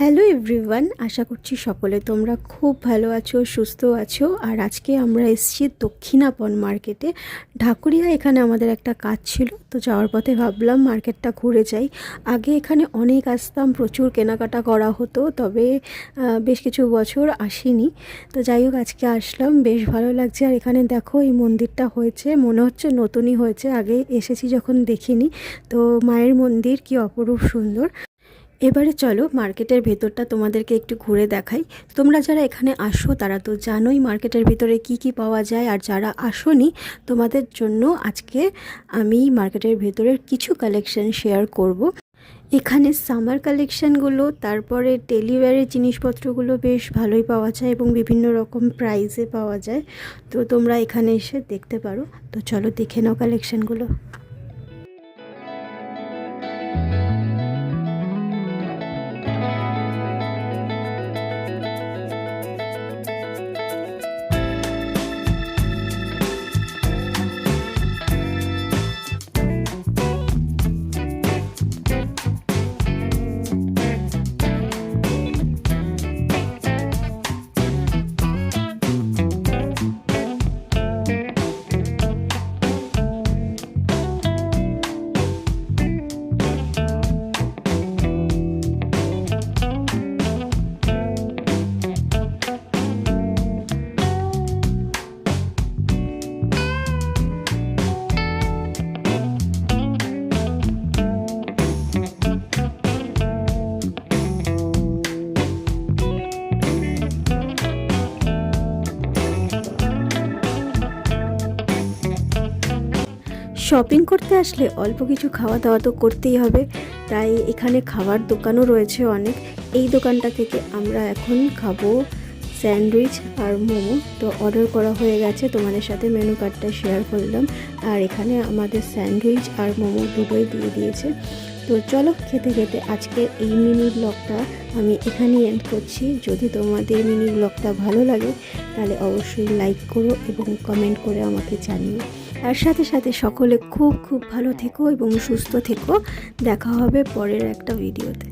Hello everyone, আশা করছি সকলে তোমরা খুব ভালো আছো, সুস্থ আছো। আর আজকে আমরা এসেছি দক্ষিণাপন মার্কেটে, ঢাকুরিয়া। এখানে আমাদের একটা কাজ ছিল, তো যাওয়ার পথে ভাবলাম মার্কেটটা ঘুরে যাই। আগে এখানে অনেক আসতাম, প্রচুর কেনাকাটা করা হতো, তবে বেশ কিছু বছর আসিনি। তো যাই হোক, আজকে আসলাম, বেশ ভালো লাগছে। আর এখানে দেখো এই মন্দিরটা হয়েছে, মনে হচ্ছে নতুনই হয়েছে, আগে এসেছি যখন দেখিনি। তো মায়ের মন্দির কি অপরূপ সুন্দর। এবারে চলো মার্কেটের ভেতরটা তোমাদেরকে একটু ঘুরে দেখাই। তোমরা যারা এখানে আসো তারা তো জানোই মার্কেটের ভিতরে কি কি পাওয়া যায়, আর যারা আসোনি তোমাদের জন্য আজকে আমি মার্কেটের ভেতরের কিছু কালেকশন শেয়ার করব। এখানে সামার কালেকশানগুলো, তারপরে ডেলিভারির জিনিসপত্রগুলো বেশ ভালোই পাওয়া যায় এবং বিভিন্ন রকম প্রাইসে পাওয়া যায়। তো তোমরা এখানে এসে দেখতে পারো। তো চলো দেখে নাও কালেকশানগুলো। শপিং করতে আসলে অল্প কিছু খাওয়া দাওয়া তো করতেই হবে, তাই এখানে খাবার দোকানও রয়েছে অনেক। এই দোকানটা থেকে আমরা এখন খাবো স্যান্ডউইচ আর মোমো। তো অর্ডার করা হয়ে গেছে, তোমাদের সাথে মেনু কার্ডটা শেয়ার করলাম। আর এখানে আমাদের স্যান্ডউইচ আর মোমো দুটোই দিয়ে দিয়েছে। তো চলো খেতে খেতে আজকে এই মিনি ব্লগটা আমি এখানেই এন্ড করছি। যদি তোমাদের মিনি ব্লগটা ভালো লাগে তাহলে অবশ্যই লাইক করো এবং কমেন্ট করে আমাকে জানিও। আর সাথে সাথে সকলে খুব খুব ভালো থেকো এবং সুস্থ থেকো। দেখা হবে পরের একটা ভিডিওতে।